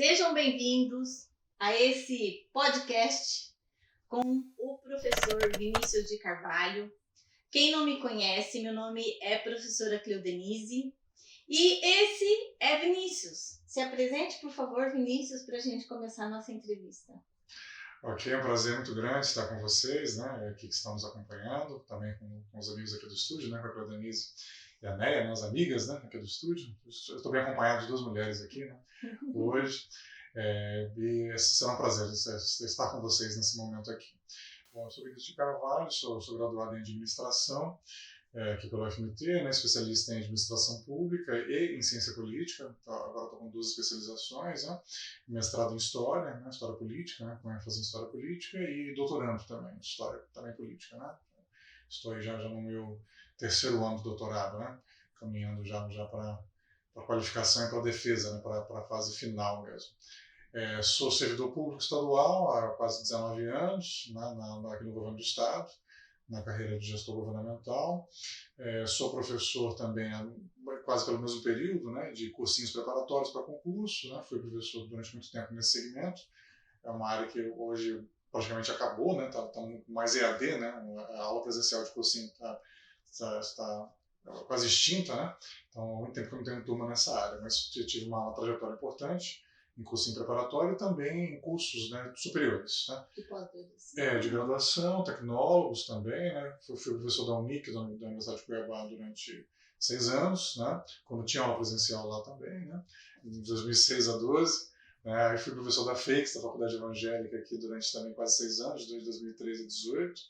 Sejam bem-vindos a esse podcast com o professor Vinícius de Carvalho. Quem não me conhece, meu nome é professora Cleodenise e esse é Vinícius. Se apresente, por favor, Vinícius, para a gente começar a nossa entrevista. Ok, é um prazer muito grande estar com vocês, né, aqui que estamos acompanhando, também com os amigos aqui do estúdio, né, com a Cleodenise e a Neia, né, as amigas, né, aqui do estúdio. Eu estou bem acompanhado de duas mulheres aqui, né, hoje, e será um prazer estar com vocês nesse momento aqui. Bom, eu sou Vinícius de Carvalho, sou graduado em administração, aqui pelo FMT, né, especialista em administração pública e em ciência política. Agora estou com 2 especializações, né, mestrado em história, né, história política, né, com ênfase em história política, e doutorando também, história também política, né. Estou aí já no meu 3º ano de doutorado, né, caminhando já para a qualificação e para a defesa, né, para a fase final mesmo. Sou servidor público estadual há quase 19 anos, né, aqui no governo do estado, na carreira de gestor governamental. Sou professor também há quase pelo mesmo período, né, de cursinhos preparatórios para concurso, né, fui professor durante muito tempo nesse segmento. É uma área que hoje praticamente acabou, né, tá mais EAD, né, a aula presencial de cursinho está quase extinta, né, então há muito tempo que eu não tenho turma nessa área, mas tive uma trajetória importante em cursinho preparatório e também em cursos, né, superiores, né? De pós-graduação. De graduação, tecnólogos também, né? Fui professor da UNIC, da Universidade de Cuiabá, durante 6 anos, né? Quando tinha aula presencial lá também, né? De 2006 a 12. Aí fui professor da FEIX, da Faculdade Evangélica, aqui durante também quase 6 anos, de 2013 a 2018.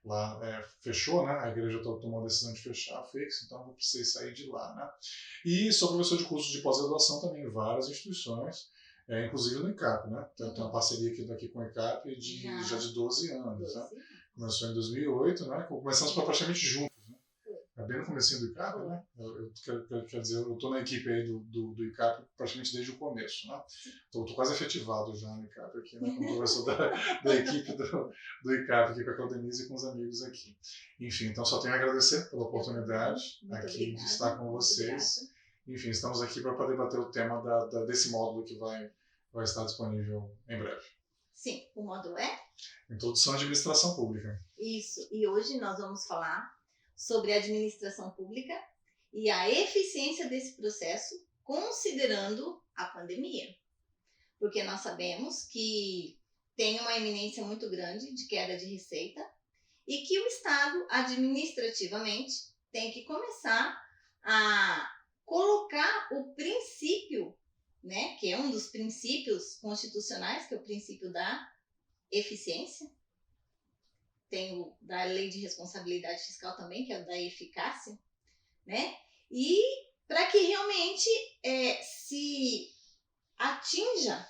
Lá fechou, né? A igreja tomou a decisão de fechar a FEIX, então eu precisei sair de lá, né? E sou professor de cursos de pós-graduação também em várias instituições, inclusive no ICAP, né? Tem uma parceria aqui com o ICAP já de 12 anos, né? Começou em 2008, né? Começamos praticamente juntos, né? Bem no comecinho do ICAP, né? Quer dizer, eu estou na equipe aí do ICAP praticamente desde o começo, né? Estou quase efetivado já no ICAP aqui, né? Como professor da equipe do ICAP aqui com a Cleodenise e com os amigos aqui. Enfim, então só tenho a agradecer pela oportunidade aqui de estar com vocês. Enfim, estamos aqui para debater o tema desse módulo que vai estar disponível em breve. Sim, o módulo é? Introdução à Administração Pública. Isso, e hoje nós vamos falar sobre a administração pública e a eficiência desse processo, considerando a pandemia. Porque nós sabemos que tem uma iminência muito grande de queda de receita e que o Estado, administrativamente, tem que começar a colocar o princípio, né, que é um dos princípios constitucionais, que é o princípio da eficiência. Tem o da Lei de Responsabilidade Fiscal também, que é o da eficácia, né? E para que realmente se atinja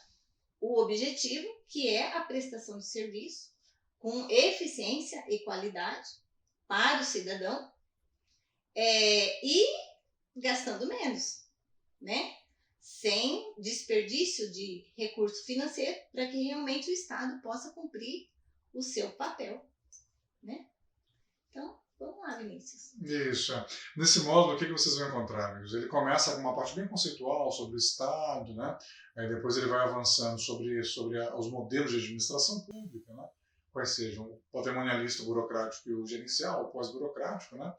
o objetivo, que é a prestação de serviço com eficiência e qualidade para o cidadão, e gastando menos, né? Sem desperdício de recurso financeiro, para que realmente o Estado possa cumprir o seu papel, né? Então, vamos lá, Vinícius. Isso. Nesse módulo, o que vocês vão encontrar, amigos? Ele começa com uma parte bem conceitual sobre o Estado, né? Aí depois ele vai avançando sobre os modelos de administração pública, né? Quais sejam o patrimonialista, o burocrático e o gerencial, o pós-burocrático, né?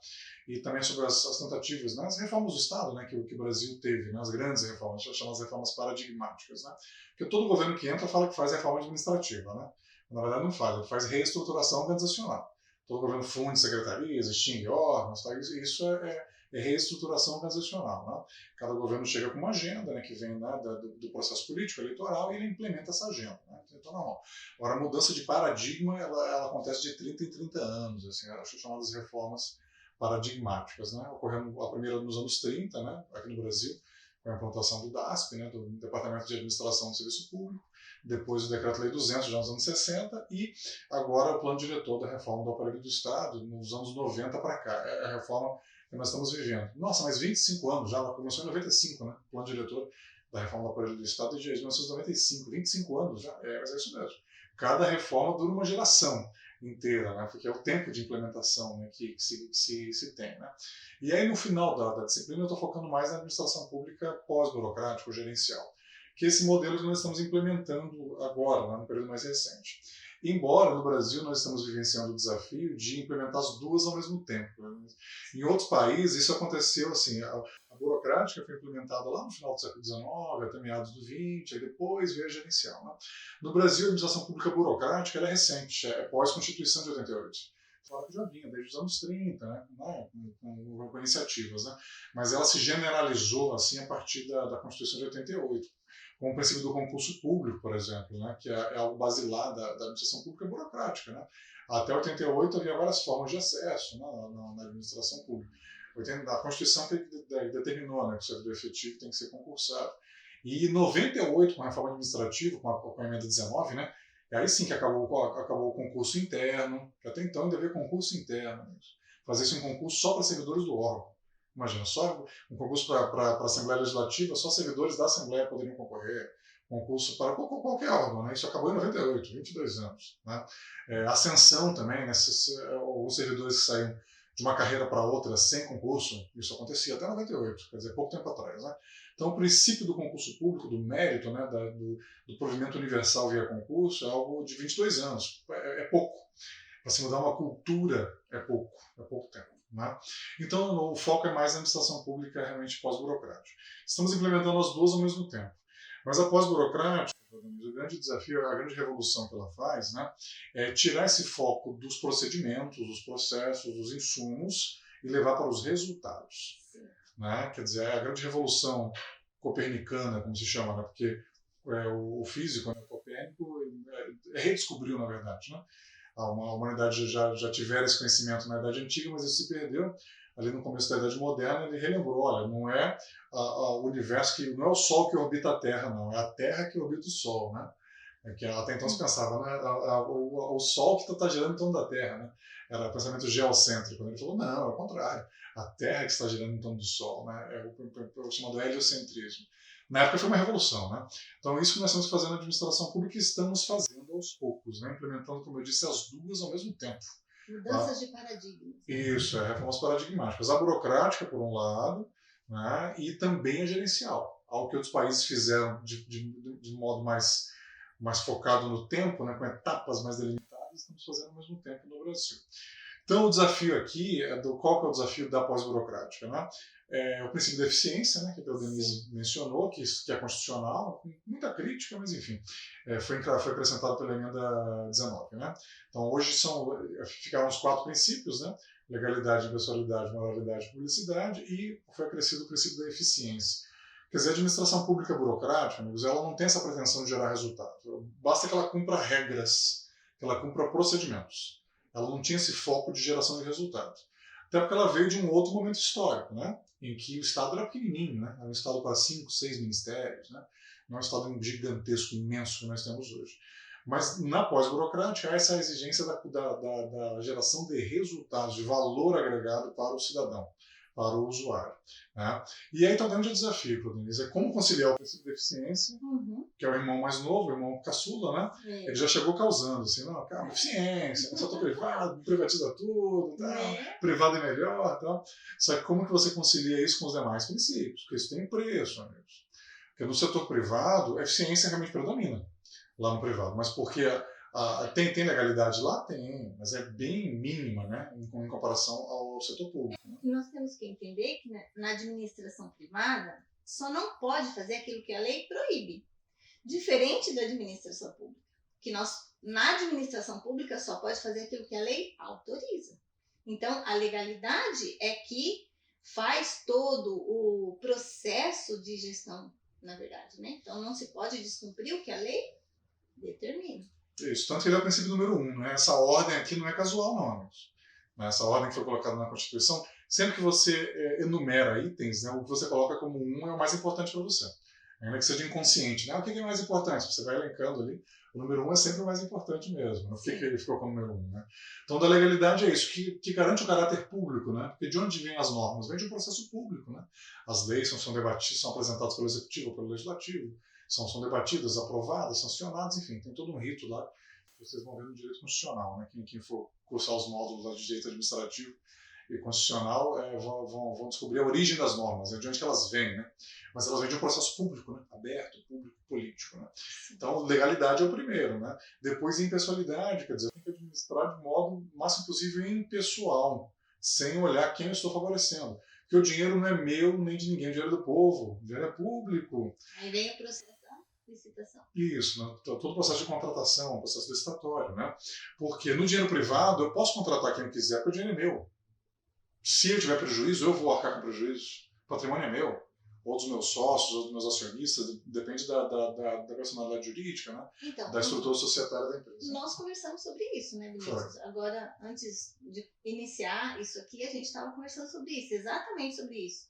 E também sobre as tentativas, né? As reformas do Estado, né? Que o Brasil teve, né? As grandes reformas, chamadas reformas paradigmáticas, né? Porque todo governo que entra fala que faz reforma administrativa, né? Na verdade não faz, ele faz reestruturação organizacional. Todo governo funde secretarias, extingue órgãos, tá? Isso é reestruturação organizacional, né? Cada governo chega com uma agenda, né, que vem, né, do processo político, eleitoral, e ele implementa essa agenda, né? Então, normal. Agora, a mudança de paradigma, ela acontece de 30 em 30 anos, assim, acho chamadas reformas paradigmáticas, né? Ocorrendo a primeira nos anos 30, né, aqui no Brasil, com a implantação do DASP, né, do Departamento de Administração do Serviço Público, depois o Decreto-Lei 200, já nos anos 60, e agora o plano diretor da reforma do aparelho do Estado, nos anos 90 para cá. É a reforma que nós estamos vivendo. Nossa, mas 25 anos já, ela começou em 95, né? O plano diretor da reforma do aparelho do Estado é de 1995, 25 anos já, mas é isso mesmo. Cada reforma dura uma geração inteira, né? Porque é o tempo de implementação, né, que se tem, né? E aí, no final da disciplina, eu estou focando mais na administração pública pós-burocrático, gerencial. que é esse modelo que nós estamos implementando agora, lá no período mais recente. Embora no Brasil nós estamos vivenciando o desafio de implementar as duas ao mesmo tempo. Em outros países isso aconteceu assim, a burocrática foi implementada lá no final do século XIX, até meados do XX, aí depois veio a gerencial. Né? No Brasil a administração pública burocrática ela é recente, é pós-Constituição de 88. Fora que já vinha desde os anos 30, né? Com iniciativas, né? Mas ela se generalizou assim a partir da Constituição de 88. Com o princípio do concurso público, por exemplo, né, que é algo basilar da administração pública burocrática. Né? Até 88 havia várias formas de acesso, né, na administração pública. A Constituição que determinou, né, que o servidor efetivo tem que ser concursado. E em 98, com a reforma administrativa, com a emenda 19, né, aí sim que acabou o concurso interno, que até então ainda havia concurso interno. Fazer-se um concurso só para servidores do órgão. Imagina, só um concurso para a Assembleia Legislativa, só servidores da Assembleia poderiam concorrer. Concurso para qualquer órgão, né? Isso acabou em 98, 22 anos. Né? Ascensão também, né? Alguns servidores que saíram de uma carreira para outra sem concurso, isso acontecia até 98, quer dizer, pouco tempo atrás. Né? Então, o princípio do concurso público, do mérito, né? do provimento universal via concurso, é algo de 22 anos. É pouco. Para se mudar uma cultura, é pouco tempo. Né? Então, o foco é mais na administração pública realmente pós-burocrática. Estamos implementando as duas ao mesmo tempo. Mas a pós-burocrática, o grande desafio, a grande revolução que ela faz, né, é tirar esse foco dos procedimentos, dos processos, dos insumos e levar para os resultados. Né? Quer dizer, é a grande revolução copernicana, como se chama, né? Porque o físico, né, Copérnico, redescobriu, na verdade, né? A humanidade já tivera esse conhecimento na Idade Antiga, mas isso se perdeu ali no começo da Idade Moderna. Ele relembrou, olha, não é o universo não é o Sol que orbita a Terra, não, é a Terra que orbita o Sol, né? Que até então se pensava, né, o Sol que está girando em torno da Terra, né? Era o pensamento geocêntrico. Ele falou, não, é o contrário, a Terra que está girando em torno do Sol, né? É o chamado heliocentrismo. Na época foi uma revolução, né? Então isso que nós estamos fazendo na administração pública e estamos fazendo aos poucos, né? Implementando, como eu disse, as duas ao mesmo tempo. Mudanças de paradigmas. Isso, reformas paradigmáticas. A burocrática, por um lado, né? E também a gerencial. Algo que outros países fizeram de modo mais focado no tempo, né? Com etapas mais delimitadas, estamos fazendo ao mesmo tempo no Brasil. Então, o desafio aqui, qual que é o desafio da pós-burocrática? Né? O princípio da eficiência, né, que a Denise mencionou, que é constitucional, com muita crítica, mas enfim, foi acrescentado pela emenda 19. Né? Então, hoje ficaram os 4 princípios, né? Legalidade, impessoalidade, moralidade e publicidade, e foi acrescido o princípio da eficiência. Quer dizer, a administração pública burocrática, amigos, ela não tem essa pretensão de gerar resultado. Basta que ela cumpra regras, que ela cumpra procedimentos. Ela não tinha esse foco de geração de resultados. Até porque ela veio de um outro momento histórico, né? Em que o Estado era pequenininho, né? Era um Estado para 5, 6 ministérios, né? Não é um Estado gigantesco, imenso que nós temos hoje. Mas na pós-burocrática há essa exigência da geração de resultados, de valor agregado para o cidadão, para o usuário. Né? E aí está o grande desafio, Denise, é como conciliar o princípio da eficiência, que é o irmão mais novo, o irmão caçula, né? Ele já chegou causando, assim, não, cara, eficiência, só estou privado, privatiza tudo, tá? Privado é melhor, tá? Só que como que você concilia isso com os demais princípios? Porque isso tem preço, amigos. Porque no setor privado, a eficiência realmente predomina lá no privado, mas porque tem legalidade lá? Tem, mas é bem mínima, né, em comparação ao setor público. Né? Nós temos que entender que na administração privada só não pode fazer aquilo que a lei proíbe. Diferente da administração pública, que na administração pública só pode fazer aquilo que a lei autoriza. Então, a legalidade é que faz todo o processo de gestão, na verdade, né? Então, não se pode descumprir o que a lei determina. Isso, tanto que ele é o princípio número 1. Né? Essa ordem aqui não é casual, não, amigos. Essa ordem que foi colocada na Constituição, sempre que você enumera itens, né, o que você coloca como 1 é o mais importante para você. Ainda que seja inconsciente. Né? O que é mais importante? Você vai elencando ali. O número 1 é sempre o mais importante mesmo. Não fica que ele ficou como número 1. Né? Então, da legalidade é isso, que garante o caráter público. Né? Porque de onde vêm as normas? Vem de um processo público. Né? As leis são debatidas, são apresentadas pelo Executivo ou pelo Legislativo. São debatidas, aprovadas, sancionadas, enfim, tem todo um rito lá que vocês vão ver no direito constitucional, né? Quem for cursar os módulos lá de direito administrativo, e constitucional vão descobrir a origem das normas, de onde que elas vêm, né? Mas elas vêm de um processo público, né? Aberto, público, político. Né? Então, legalidade é o primeiro. Né? Depois, impessoalidade, quer dizer, eu tenho que administrar de modo o máximo possível impessoal, sem olhar quem eu estou favorecendo. Porque o dinheiro não é meu nem de ninguém, o dinheiro é do povo, o dinheiro é público. Aí vem o processo da licitação. Isso, né? Todo o processo de contratação, o processo licitatório. Né? Porque no dinheiro privado, eu posso contratar quem eu quiser, porque o dinheiro é meu. Se eu tiver prejuízo, eu vou arcar com prejuízo. O patrimônio é meu. Ou dos meus sócios, ou dos meus acionistas, depende da personalidade jurídica, né? Então, da estrutura societária da empresa. Nós conversamos sobre isso, né, Vinícius? Agora, antes de iniciar isso aqui, a gente estava conversando sobre isso, exatamente sobre isso.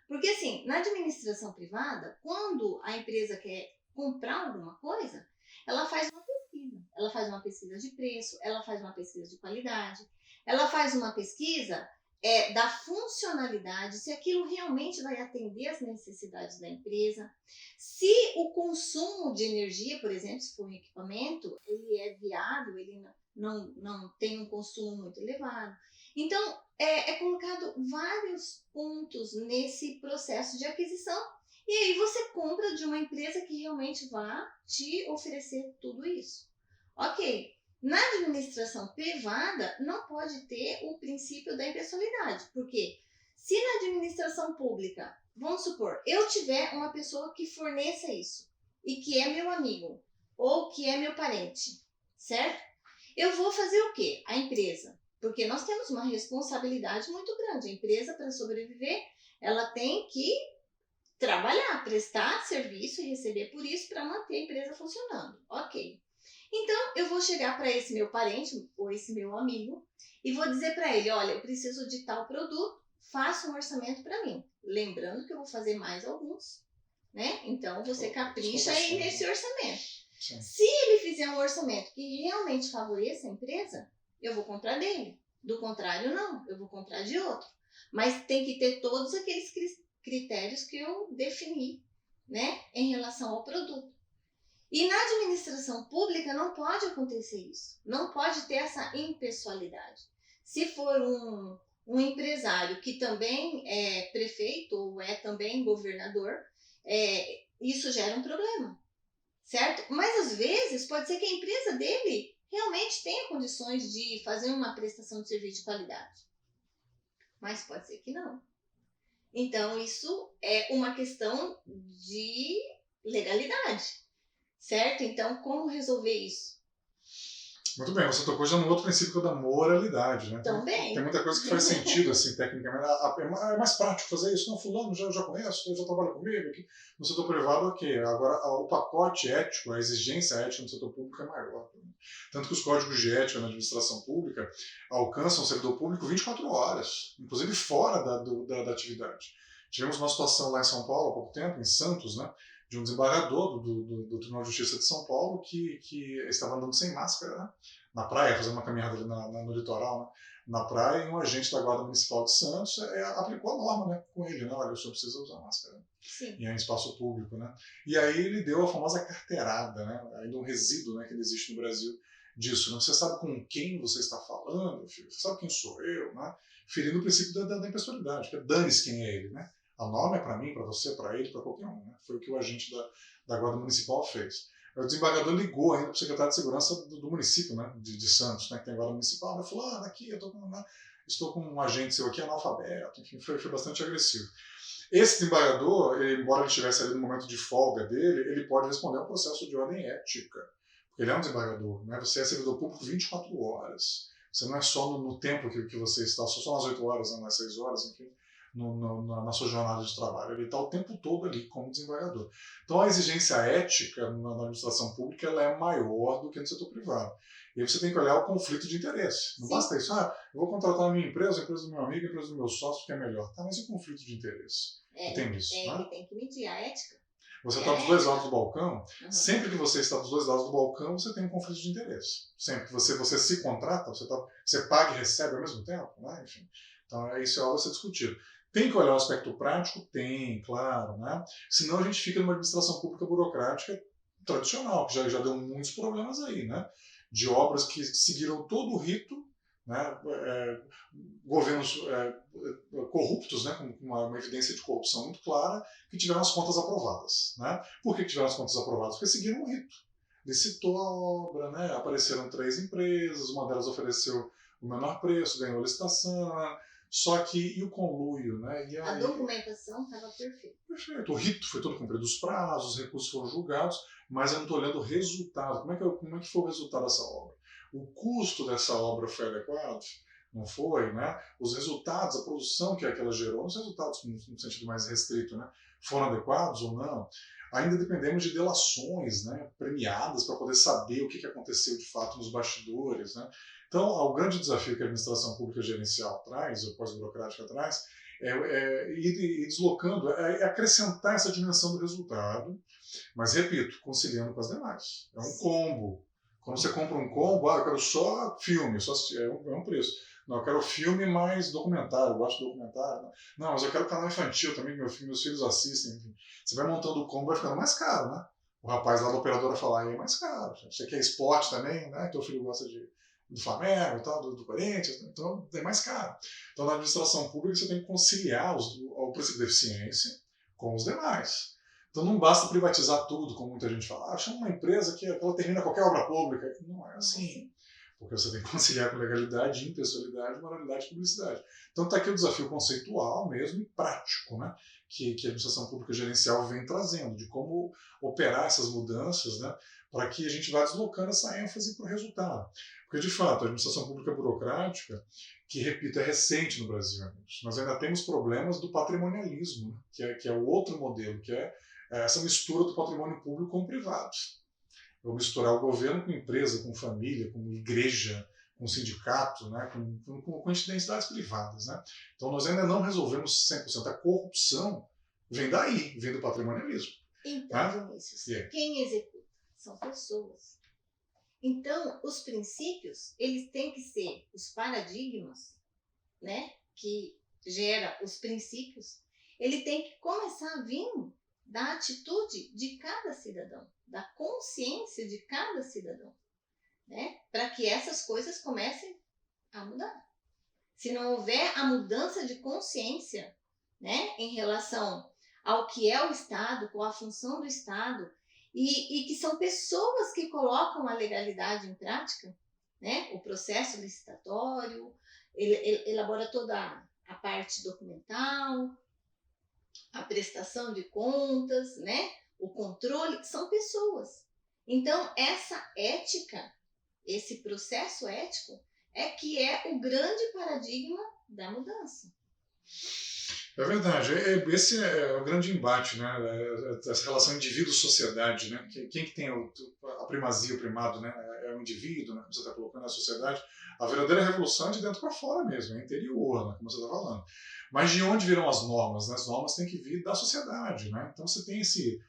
Porque, assim, na administração privada, quando a empresa quer comprar alguma coisa, ela faz uma pesquisa. Ela faz uma pesquisa de preço, ela faz uma pesquisa de qualidade, ela faz uma pesquisa da funcionalidade, se aquilo realmente vai atender às necessidades da empresa, se o consumo de energia, por exemplo, se for um equipamento, ele é viável, ele não tem um consumo muito elevado. Então, é colocado vários pontos nesse processo de aquisição e aí você compra de uma empresa que realmente vá te oferecer tudo isso. Ok. Na administração privada, não pode ter o princípio da impessoalidade. Porque se na administração pública, vamos supor, eu tiver uma pessoa que forneça isso e que é meu amigo ou que é meu parente, certo? Eu vou fazer o quê? A empresa. Porque nós temos uma responsabilidade muito grande. A empresa, para sobreviver, ela tem que trabalhar, prestar serviço e receber por isso para manter a empresa funcionando. Ok. Então, eu vou chegar para esse meu parente ou esse meu amigo e vou dizer para ele, olha, eu preciso de tal produto, faça um orçamento para mim. Lembrando que eu vou fazer mais alguns, né? Então, você capricha aí nesse orçamento. Sim. Se ele fizer um orçamento que realmente favoreça a empresa, eu vou comprar dele. Do contrário, não, eu vou comprar de outro. Mas tem que ter todos aqueles critérios que eu defini, né, em relação ao produto. E na administração pública não pode acontecer isso. Não pode ter essa impessoalidade. Se for um empresário que também é prefeito ou é também governador, isso gera um problema, certo? Mas às vezes pode ser que a empresa dele realmente tenha condições de fazer uma prestação de serviço de qualidade. Mas pode ser que não. Então isso é uma questão de legalidade. Certo? Então, como resolver isso? Muito bem, você tocou já no outro princípio da moralidade, né? Também. Tem muita coisa que faz sentido, assim, tecnicamente. É mais prático fazer isso. Não, fulano, já conheço, já trabalha comigo. Aqui. No setor privado, ok. Agora, o pacote ético, a exigência ética no setor público é maior. Tanto que os códigos de ética na administração pública alcançam o servidor público 24 horas, inclusive fora da atividade. Tivemos uma situação lá em São Paulo há pouco tempo, em Santos, né? De um desembargador do Tribunal de Justiça de São Paulo que estava andando sem máscara, né, na praia, fazendo uma caminhada ali no litoral, né, na praia, e um agente da Guarda Municipal de Santos aplicou a norma, né, com ele, né, olha, o senhor precisa usar máscara, né, em um espaço público. Né, e aí ele deu a famosa carteirada, né, ainda um resíduo, né, que existe no Brasil disso. Né, você sabe com quem você está falando, filho? Você sabe quem sou eu? Né, ferindo o princípio da impessoalidade, que dane-se quem é ele, né? A norma é para mim, para você, para ele, para qualquer um. Né? Foi o que o agente da Guarda Municipal fez. O desembargador ligou ainda para o secretário de Segurança do município, né, de Santos, né, que tem a Guarda Municipal, e falou, aqui, eu estou com um agente seu aqui, analfabeto, enfim, foi bastante agressivo. Esse desembargador, embora ele estivesse ali no momento de folga dele, ele pode responder a um processo de ordem ética. Porque ele é um desembargador, né? Você é servidor público 24 horas. Você não é só no tempo que você está, só nas 8 horas, não, nas 6 horas, enfim. Na sua jornada de trabalho. Ele está o tempo todo ali como desembargador. Então a exigência ética na administração pública ela é maior do que no setor privado. E aí você tem que olhar o conflito de interesse. Não basta isso, eu vou contratar a minha empresa, a empresa do meu amigo, a empresa do meu sócio, que é melhor. Tá, mas e o conflito de interesse? Tem isso, né? Ele tem que medir a ética. Você está dos dois lados do balcão, sempre que você está dos dois lados do balcão, você tem um conflito de interesse. Sempre que você se contrata, você paga e recebe ao mesmo tempo, né? Enfim. Então isso é algo a ser discutido. Tem que olhar o aspecto prático? Tem, claro, né? Senão a gente fica numa administração pública burocrática tradicional, que já deu muitos problemas aí, né? De obras que seguiram todo o rito, né, governos corruptos, né, com uma evidência de corrupção muito clara, que tiveram as contas aprovadas. Né? Por que tiveram as contas aprovadas? Porque seguiram um rito. Licitou a obra, né, apareceram 3 empresas, uma delas ofereceu o menor preço, ganhou a licitação, né? Só que, e o conluio, né? E a aí, documentação estava perfeita. Perfeito. O rito foi todo cumprido, os prazos, os recursos foram julgados, mas eu não estou olhando o resultado. Como é que foi o resultado dessa obra? O custo dessa obra foi adequado? Não foi, né? Os resultados, a produção que ela gerou, os resultados no sentido mais restrito, né? Foram adequados ou não? Ainda dependemos de delações, né, premiadas para poder saber o que aconteceu de fato nos bastidores, né? Então, o grande desafio que a administração pública gerencial traz, ou pós-burocrática traz, é ir deslocando, é acrescentar essa dimensão do resultado, mas, repito, conciliando com as demais. É um combo. Quando você compra um combo, eu quero só filme, só assistir, é um preço. Não, eu quero filme mais documentário, eu gosto de documentário. Não, mas eu quero canal infantil também, meus filhos assistem. Enfim. Você vai montando o combo, vai ficando mais caro, né? O rapaz lá da operadora fala, aí é mais caro. Você quer esporte também, né? Teu filho gosta do Flamengo e tal, do Corinthians, então é mais caro. Então, na administração pública, você tem que conciliar o princípio da eficiência com os demais. Então, não basta privatizar tudo, como muita gente fala. Chama uma empresa que ela termina qualquer obra pública. Não é assim. Porque você tem que conciliar com legalidade, impessoalidade, moralidade e publicidade. Então, está aqui o desafio conceitual mesmo e prático, né? Que a administração pública gerencial vem trazendo, de como operar essas mudanças, né? Para que a gente vá deslocando essa ênfase para o resultado. Porque, de fato, a administração pública burocrática, que, repito, é recente no Brasil, nós ainda temos problemas do patrimonialismo, né? que é o outro modelo, que é essa mistura do patrimônio público com o privado. Vou misturar o governo com empresa, com família, com igreja, com sindicato, né? com entidades privadas. Né? Então, nós ainda não resolvemos 100%. A corrupção vem daí, vem do patrimonialismo. Então, Vinícius, quem executa são pessoas. Então, os princípios, eles têm que ser os paradigmas, né, que gera os princípios, ele tem que começar a vir da atitude de cada cidadão, da consciência de cada cidadão, né, para que essas coisas comecem a mudar. Se não houver a mudança de consciência, né, em relação ao que é o Estado, qual a função do Estado, e que são pessoas que colocam a legalidade em prática, né? O processo licitatório, elabora toda a parte documental, a prestação de contas, né? O controle, são pessoas. Então, essa ética, esse processo ético, é que é o grande paradigma da mudança. É verdade. Esse é o grande embate, né? Essa relação indivíduo-sociedade, né? Quem que tem a primazia, o primado, né? É o indivíduo, né? Como você está colocando, a sociedade. A verdadeira revolução é de dentro para fora mesmo, é interior, né? Como você está falando. Mas de onde virão as normas? Né? As normas têm que vir da sociedade, né? Então você tem esse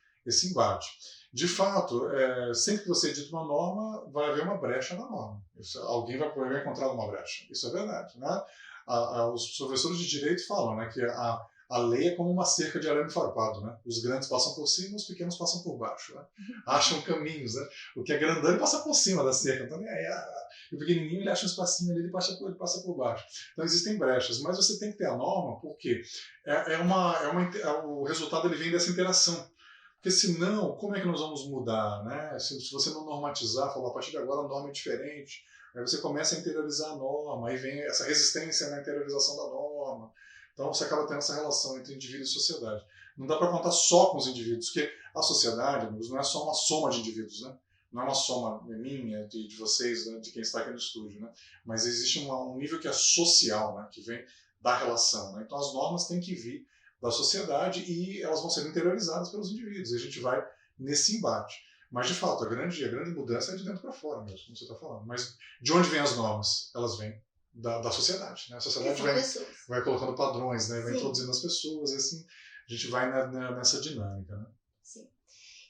embate. De fato, sempre que você edita uma norma, vai haver uma brecha na norma. Alguém vai encontrar uma brecha. Isso é verdade, né? Os professores de direito falam, né, que a lei é como uma cerca de arame farpado, né? Os grandes passam por cima, os pequenos passam por baixo, né? Acham caminhos, né? O que é grandão ele passa por cima da cerca, então o pequenininho ele acha um espacinho ali, ele passa por baixo. Então existem brechas, mas você tem que ter a norma porque o resultado ele vem dessa interação. Porque senão, como é que nós vamos mudar, né? Se você não normatizar, falar a partir de agora a norma é diferente, aí você começa a interiorizar a norma, aí vem essa resistência na interiorização da norma. Então você acaba tendo essa relação entre indivíduo e sociedade. Não dá para contar só com os indivíduos, porque a sociedade, amigos, não é só uma soma de indivíduos, né? Não é uma soma minha, de vocês, né? De quem está aqui no estúdio, né? Mas existe um nível que é social, né? Que vem da relação. Né? Então as normas têm que vir da sociedade e elas vão ser interiorizadas pelos indivíduos. E a gente vai nesse embate. Mas, de fato, a grande mudança é de dentro para fora mesmo, como você está falando. Mas de onde vêm as normas? Elas vêm da sociedade. Né? A sociedade vai colocando padrões, né? Vai introduzindo as pessoas, e assim a gente vai nessa dinâmica. Né? Sim.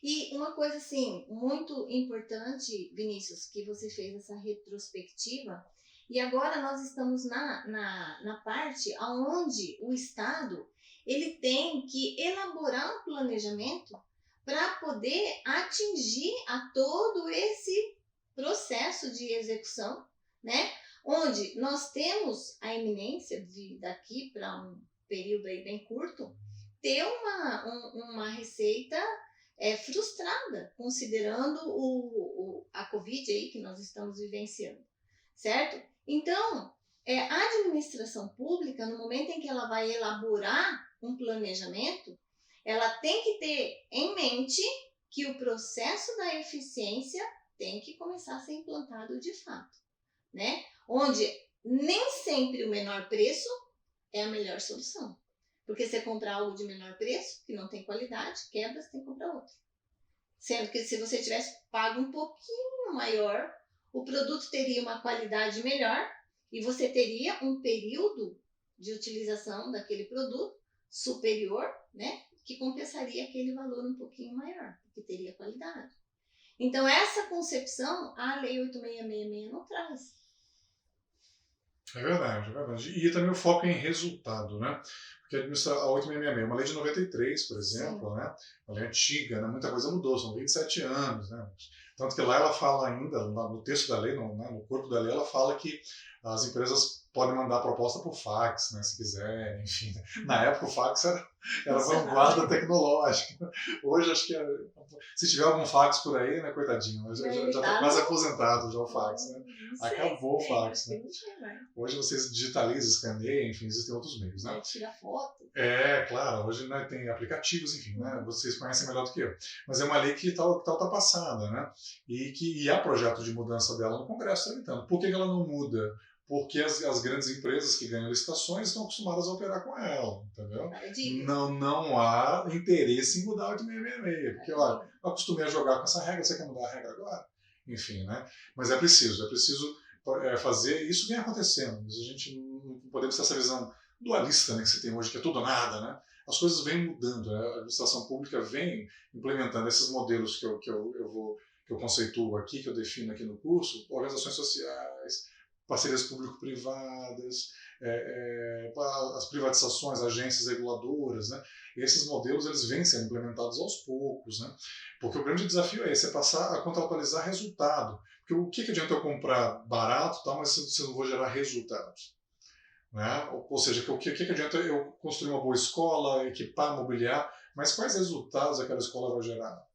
E uma coisa, assim, muito importante, Vinícius, que você fez essa retrospectiva, e agora nós estamos na parte onde o Estado ele tem que elaborar um planejamento para poder atingir a todo esse processo de execução, né? onde nós temos a iminência de, daqui para um período aí bem curto, ter uma receita frustrada, considerando a Covid aí que nós estamos vivenciando, certo? Então, a administração pública, no momento em que ela vai elaborar um planejamento, ela tem que ter em mente que o processo da eficiência tem que começar a ser implantado de fato, né? Onde nem sempre o menor preço é a melhor solução. Porque você comprar algo de menor preço, que não tem qualidade, quebra, você tem que comprar outro. Sendo que se você tivesse pago um pouquinho maior, o produto teria uma qualidade melhor e você teria um período de utilização daquele produto superior, né? Que compensaria aquele valor um pouquinho maior, porque teria qualidade. Então, essa concepção, a Lei 8666 não traz. É verdade, é verdade. E também o foco em resultado, né? Porque a 8666 é uma lei de 93, por exemplo, sim, né? Uma lei antiga, né? Muita coisa mudou, são 27 anos, né? Tanto que lá ela fala ainda, no texto da lei, no corpo da lei, ela fala que as empresas podem mandar proposta por fax, né, se quiser, enfim. Na época o fax era vanguarda tecnológica. Hoje acho que se tiver algum fax por aí, né, coitadinho, já está quase aposentado já o fax, né? Acabou o fax, né? Hoje vocês digitalizam, escaneiam, enfim, existem outros meios, né? Tira foto. Claro, hoje, né, tem aplicativos, enfim, né, vocês conhecem melhor do que eu. Mas é uma lei que está ultrapassada, né? E há projeto de mudança dela no Congresso tramitando. Por que ela não muda? Porque as grandes empresas que ganham licitações estão acostumadas a operar com ela, entendeu? Não há interesse em mudar o 8666, porque, olha, eu acostumei a jogar com essa regra, você quer mudar a regra agora? Enfim, né? Mas é preciso fazer, isso vem acontecendo, mas a gente não podemos ter essa visão dualista, né, que você tem hoje, que é tudo ou nada, né? As coisas vêm mudando, né? A administração pública vem implementando esses modelos que eu conceituo aqui, que eu defino aqui no curso, organizações sociais, parcerias público-privadas, as privatizações, agências reguladoras, né? E esses modelos eles vêm sendo implementados aos poucos, né? Porque o grande desafio é esse, é passar a contabilizar resultado. Porque o que adianta eu comprar barato, tá, mas se eu não vou gerar resultados? Né? Ou seja, o que adianta eu construir uma boa escola, equipar, mobiliar, mas quais resultados aquela escola vai gerar?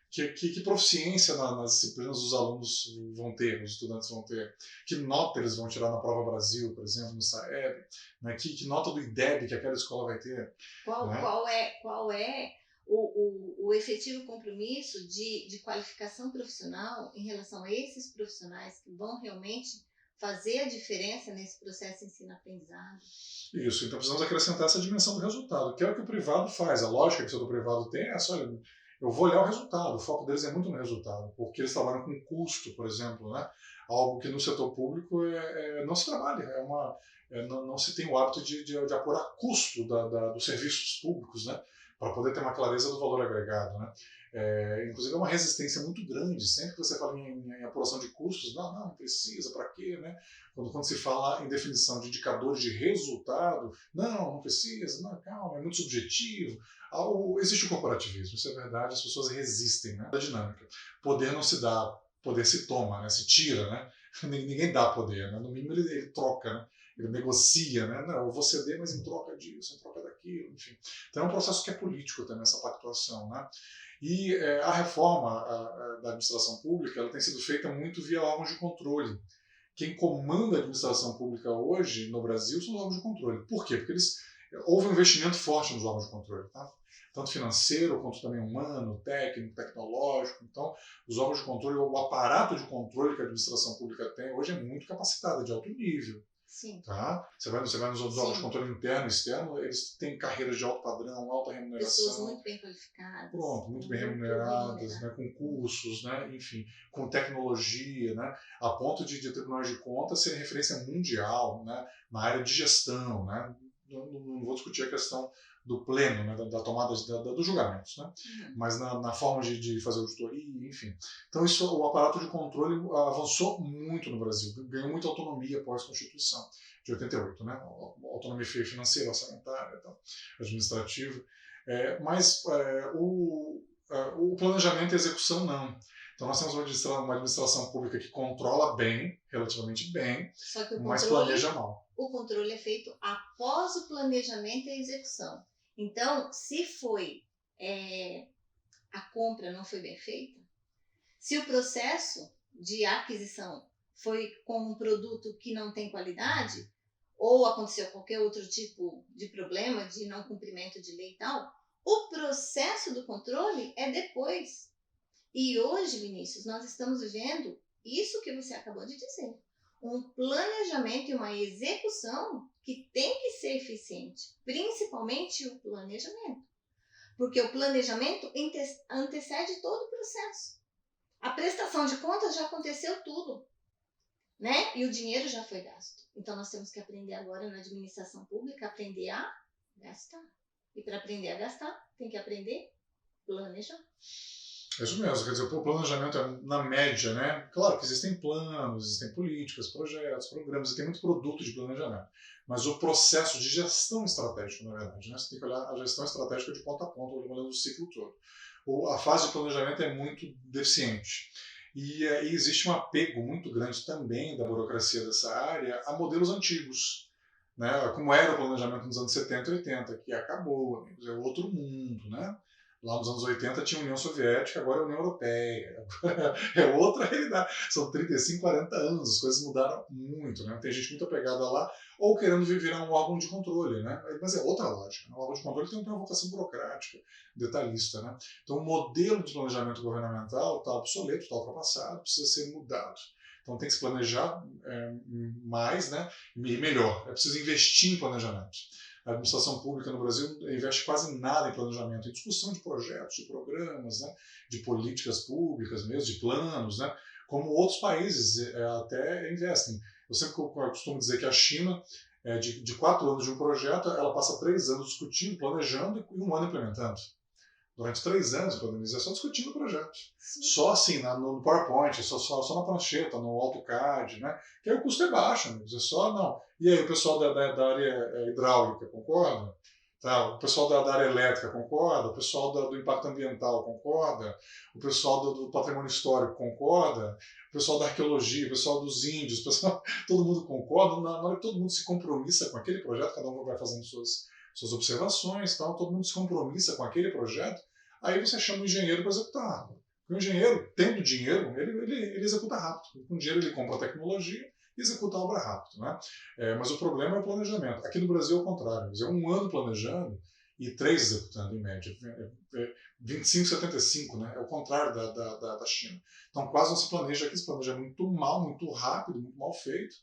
Que proficiência nas disciplinas os alunos vão ter, os estudantes vão ter? Que nota eles vão tirar na Prova Brasil, por exemplo, no SAEB? Né? Que nota do IDEB que aquela escola vai ter? Qual é o efetivo compromisso de qualificação profissional em relação a esses profissionais que vão realmente fazer a diferença nesse processo de ensino-aprendizado? Isso, então precisamos acrescentar essa dimensão do resultado, que é o que o privado faz. A lógica que o setor privado tem é essa, olha, eu vou olhar o resultado, o foco deles é muito no resultado, porque eles trabalham com custo, por exemplo, né? Algo que no setor público não se trabalha, não se tem o hábito de apurar custo dos serviços públicos, né? Para poder ter uma clareza do valor agregado, né? Inclusive é uma resistência muito grande, sempre que você fala em apuração de custos, não precisa, para quê, né? Quando se fala em definição de indicadores de resultado, não precisa, não, calma, é muito subjetivo. Existe o corporativismo, isso é verdade, as pessoas resistem, né? A dinâmica. Poder não se dá, poder se toma, né? Se tira, né? Ninguém dá poder, né? No mínimo ele troca, né? Ele negocia, né? Não, eu vou ceder, mas em troca disso, em troca daquilo, enfim. Então é um processo que é político também, essa pactuação, né? E a reforma da administração pública ela tem sido feita muito via órgãos de controle. Quem comanda a administração pública hoje no Brasil são os órgãos de controle. Por quê? Porque houve um investimento forte nos órgãos de controle, tá? Tanto financeiro quanto também humano, técnico, tecnológico. Então, os órgãos de controle, o aparato de controle que a administração pública tem hoje é muito capacitado, de alto nível. Sim. Tá? Você vai nos órgãos de controle interno e externo, eles têm carreiras de alto padrão, alta remuneração. Pessoas muito bem qualificadas. Pronto, muito bem remuneradas, né, com cursos, né, enfim, com tecnologia, né, a ponto de tribunais de contas serem referência mundial, né, na área de gestão. Né? Não vou discutir a questão do pleno, né, da tomada dos julgamentos, né? Mas na forma de fazer auditoria, enfim. Então o aparato de controle avançou muito no Brasil, ganhou muita autonomia pós-Constituição de 88, né? Autonomia financeira, orçamentária, então, administrativa. Mas o planejamento e a execução não. Então nós temos uma administração pública que controla bem, relativamente bem, Só que mas planeja mal. O controle é feito após o planejamento e a execução. Então, se a compra não foi bem feita, se o processo de aquisição foi com um produto que não tem qualidade, ou aconteceu qualquer outro tipo de problema de não cumprimento de lei e tal, o processo do controle é depois. E hoje, Vinícius, nós estamos vivendo isso que você acabou de dizer. Um planejamento e uma execução que tem que ser eficiente, principalmente o planejamento. Porque o planejamento antecede todo o processo. A prestação de contas já aconteceu tudo, né? E o dinheiro já foi gasto. Então nós temos que aprender agora na administração pública, aprender a gastar. E para aprender a gastar, tem que aprender a planejar. É isso mesmo, quer dizer, o planejamento é na média, né? Claro que existem planos, existem políticas, projetos, programas, e tem muito produto de planejamento. Mas o processo de gestão estratégica, na verdade, né? Você tem que olhar a gestão estratégica de ponta a ponta, olhando o ciclo todo. A fase de planejamento é muito deficiente. E existe um apego muito grande também da burocracia dessa área a modelos antigos, né? Como era o planejamento nos anos 70 e 80, que acabou, amigos, é outro mundo, né? Lá nos anos 80 tinha a União Soviética, agora é a União Europeia. É outra realidade. São 35, 40 anos, as coisas mudaram muito, né? Tem gente muito apegada lá, ou querendo virar um órgão de controle, né? Mas é outra lógica. Né? O órgão de controle tem uma vocação burocrática, detalhista, né? Então o modelo de planejamento governamental está obsoleto, está ultrapassado, precisa ser mudado. Então tem que se planejar mais, né? E melhor. É preciso investir em planejamento. A administração pública no Brasil investe quase nada em planejamento, em discussão de projetos, de programas, né, de políticas públicas mesmo, de planos, né, como outros países até investem. Eu sempre costumo dizer que a China, de 4 anos de um projeto, ela passa 3 anos discutindo, planejando e 1 ano implementando. Durante 3 anos, é só discutindo o projeto. Só assim, no PowerPoint, só na prancheta, no AutoCAD, né? Que aí o custo é baixo, amigos. É só, não. E aí, o pessoal da área hidráulica concorda? Tá? O pessoal da área elétrica concorda? O pessoal do impacto ambiental concorda? O pessoal do patrimônio histórico concorda? O pessoal da arqueologia, o pessoal dos índios, todo mundo concorda? Na hora que todo mundo se compromissa com aquele projeto, cada um vai fazendo suas observações, tal, todo mundo se compromissa com aquele projeto, aí você chama o engenheiro para executar. O engenheiro, tendo dinheiro, ele executa rápido. Com dinheiro ele compra a tecnologia e executa a obra rápido. Né? Mas o problema é o planejamento. Aqui no Brasil é o contrário. É 1 ano planejando e 3 executando, em média. 25, 75, né? É o contrário da China. Então quase não se planeja aqui, se planeja muito mal, muito rápido, muito mal feito.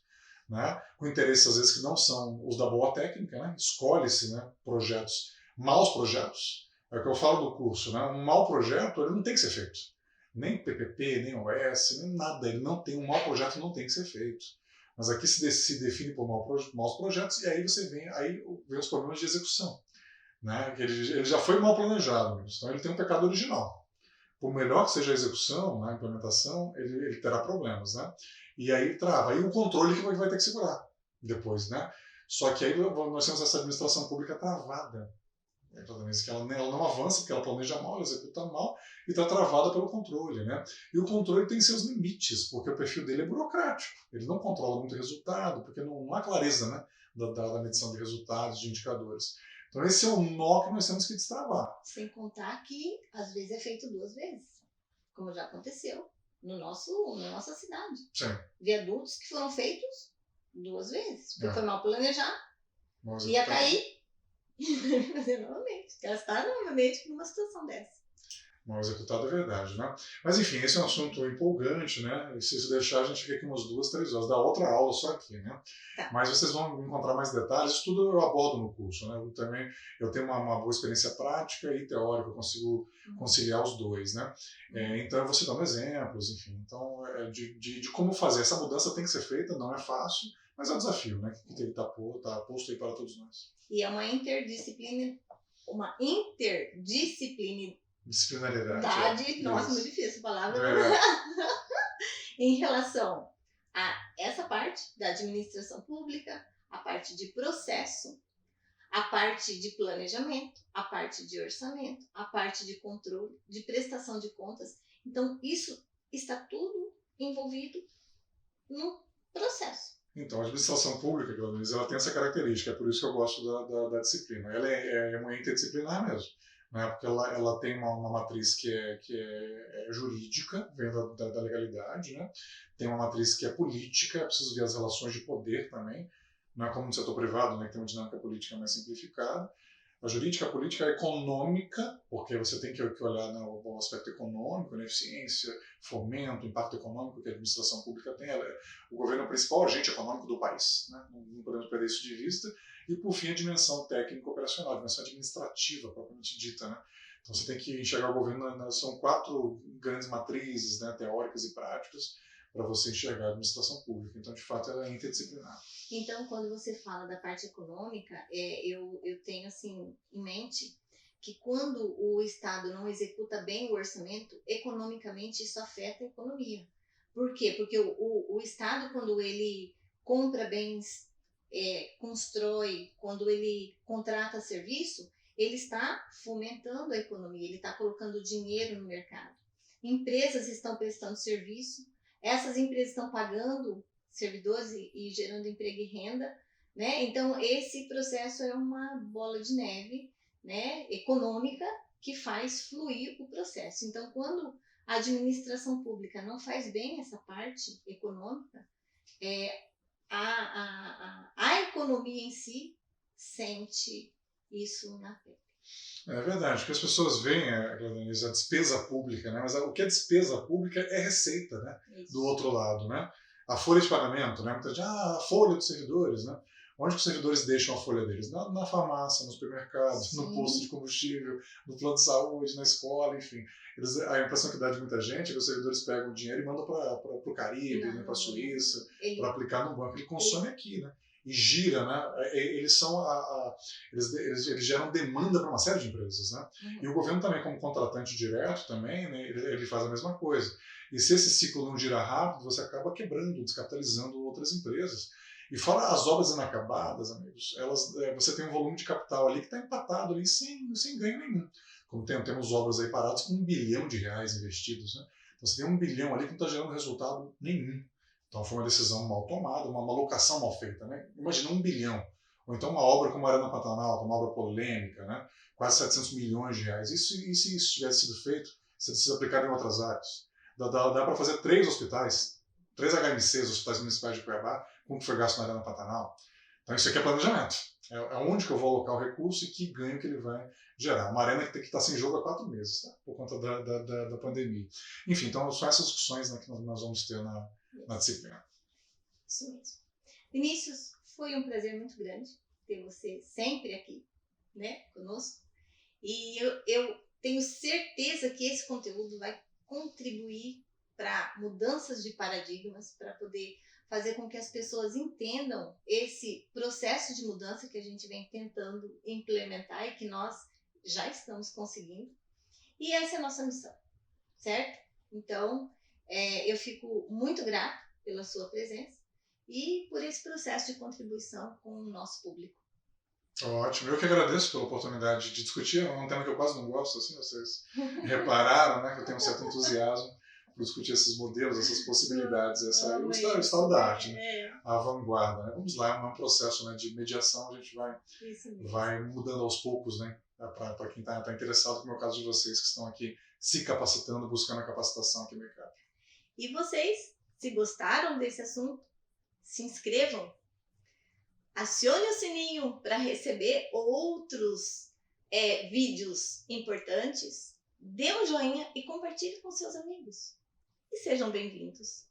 Né, com interesses às vezes que não são os da boa técnica, né, escolhe-se, né, maus projetos. É o que eu falo do curso, né, um mau projeto ele não tem que ser feito. Nem PPP, nem OS, nem nada. Ele não tem, um mau projeto não tem que ser feito. Mas aqui se define por maus projetos e aí você vem os problemas de execução. Né, que ele já foi mal planejado, então ele tem um pecado original. Por melhor que seja a execução, né, a implementação, ele terá problemas, né? E aí trava. Aí o controle que vai ter que segurar depois, né? Só que aí nós temos essa administração pública travada. Que ela não avança porque ela planeja mal, ela executa mal e está travada pelo controle, né? E o controle tem seus limites, porque o perfil dele é burocrático. Ele não controla muito o resultado, porque não há clareza, né, da medição de resultados, de indicadores. Então esse é o nó que nós temos que destravar. Sem contar que às vezes é feito 2 vezes, como já aconteceu na nossa cidade. Sim. Viadutos que foram feitos 2 vezes, porque foi mal planejado, Mas ia cair e fazer novamente, gastar novamente numa situação dessa. Mal executado é verdade, né? Mas enfim, esse é um assunto empolgante, né? E se deixar, a gente fica aqui umas 2, 3 horas. Dá outra aula só aqui, né? Tá. Mas vocês vão encontrar mais detalhes. Isso tudo eu abordo no curso, né? Eu tenho uma boa experiência prática e teórica, eu consigo conciliar os dois, né? Então eu vou citando exemplos, enfim. Então, de como fazer. Essa mudança tem que ser feita, não é fácil, mas é um desafio, né? Que tem que estar posto aí para todos nós. E é uma interdisciplinaridade. Disciplinaridade. Nossa, muito difícil a palavra. Em relação a essa parte da administração pública, a parte de processo, a parte de planejamento, a parte de orçamento, a parte de controle, de prestação de contas. Então, isso está tudo envolvido no processo. Então, a administração pública, pelo menos, ela tem essa característica, é por isso que eu gosto da disciplina. Ela é uma interdisciplinar mesmo, né? Porque ela tem uma matriz que é jurídica, vem da legalidade, né? Tem uma matriz que é política, é preciso ver as relações de poder também, não é como no setor privado, né, que tem uma dinâmica política mais simplificada. A jurídica, a política, a econômica, porque você tem que olhar, né, o aspecto econômico, né, eficiência, fomento, impacto econômico que a administração pública tem. O governo é o principal agente econômico do país, né? Não podemos perder isso de vista. E, por fim, a dimensão técnico-operacional, a dimensão administrativa, propriamente dita. Né? Então, você tem que enxergar o governo, são 4 grandes matrizes, né, teóricas e práticas, para você enxergar a administração pública. Então, de fato, ela é interdisciplinar. Então, quando você fala da parte econômica, eu tenho assim em mente que quando o Estado não executa bem o orçamento, economicamente isso afeta a economia. Por quê? Porque o Estado, quando ele compra bens, constrói, quando ele contrata serviço, ele está fomentando a economia, ele está colocando dinheiro no mercado. Empresas estão prestando serviço, essas empresas estão pagando servidores e gerando emprego e renda, né? Então, esse processo é uma bola de neve, né, econômica, que faz fluir o processo. Então, quando a administração pública não faz bem essa parte econômica, a economia em si sente isso na pele. É verdade, porque as pessoas veem a despesa pública, né? Mas o que é despesa pública é receita, né? Do outro lado, né? A folha de pagamento, né? Muita gente, a folha dos servidores, né? Onde os servidores deixam a folha deles? Na farmácia, no supermercado, Sim. no posto de combustível, no plano de saúde, na escola, enfim. A impressão que dá de muita gente é que os servidores pegam o dinheiro e mandam para o Caribe, né, para a Suíça, para aplicar no banco. Ele consome aqui, né? E gira, né? Eles são eles geram demanda para uma série de empresas, né? E o governo também, como contratante direto também, né, ele faz a mesma coisa. E se esse ciclo não gira rápido, você acaba quebrando, descapitalizando outras empresas. E fora as obras inacabadas, amigos, você tem um volume de capital ali que está empatado ali sem ganho nenhum. Como temos obras aí paradas com R$1 bilhão investidos, né? Então você tem R$1 bilhão ali que não está gerando resultado nenhum. Então foi uma decisão mal tomada, uma alocação mal feita, né? Imagina R$1 bilhão. Ou então uma obra como a Arena Pantanal, uma obra polêmica, né? Quase R$700 milhões. E se isso tivesse sido feito, se sido aplicado em outras áreas? Dá para fazer 3 hospitais, 3 HMCs, hospitais municipais de Cuiabá, com o que foi gasto na Arena Pantanal. Então isso aqui é planejamento. É onde que eu vou alocar o recurso e que ganho que ele vai gerar. Uma arena que tem que estar sem jogo há 4 meses, tá? Por conta da pandemia. Enfim, então são essas discussões, né, que nós vamos ter na disciplina. Isso mesmo. Vinícius, foi um prazer muito grande ter você sempre aqui, né, conosco. E eu tenho certeza que esse conteúdo vai contribuir para mudanças de paradigmas, para poder fazer com que as pessoas entendam esse processo de mudança que a gente vem tentando implementar e que nós já estamos conseguindo. E essa é a nossa missão, certo? Então, eu fico muito grata pela sua presença e por esse processo de contribuição com o nosso público. Ótimo, eu que agradeço pela oportunidade de discutir. É um tema que eu quase não gosto, assim, vocês repararam, né, que eu tenho um certo entusiasmo por discutir esses modelos, essas possibilidades, o estado da arte, né? A vanguarda. Né? Vamos lá, é um processo, né, de mediação, a gente vai mudando aos poucos, né, para quem está interessado, como é o caso de vocês que estão aqui se capacitando, buscando a capacitação aqui no mercado. E vocês, se gostaram desse assunto, se inscrevam, acione o sininho para receber outros vídeos importantes, dê um joinha e compartilhe com seus amigos. E sejam bem-vindos!